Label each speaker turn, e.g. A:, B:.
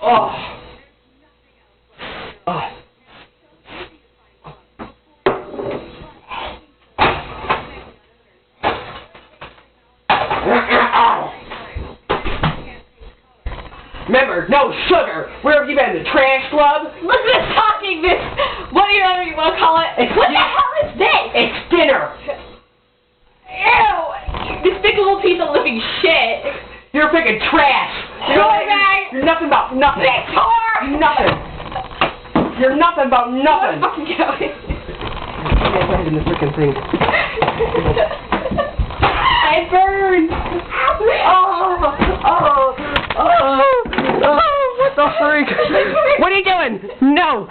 A: Oh. Oh. Remember, no sugar. Where have you been? The trash club?
B: Look at this talking, this, whatever you want to call it. What the hell is this?
A: It's dinner.
B: Ew, this big little piece of living shit.
A: You're freaking trash. You're nothing about nothing.
B: Victor!
A: Nothing. You're nothing about nothing.
B: Let's fucking go.
A: Get ahead in the freaking thing.
B: I burned.
A: Oh, what the freak? What are you doing? No.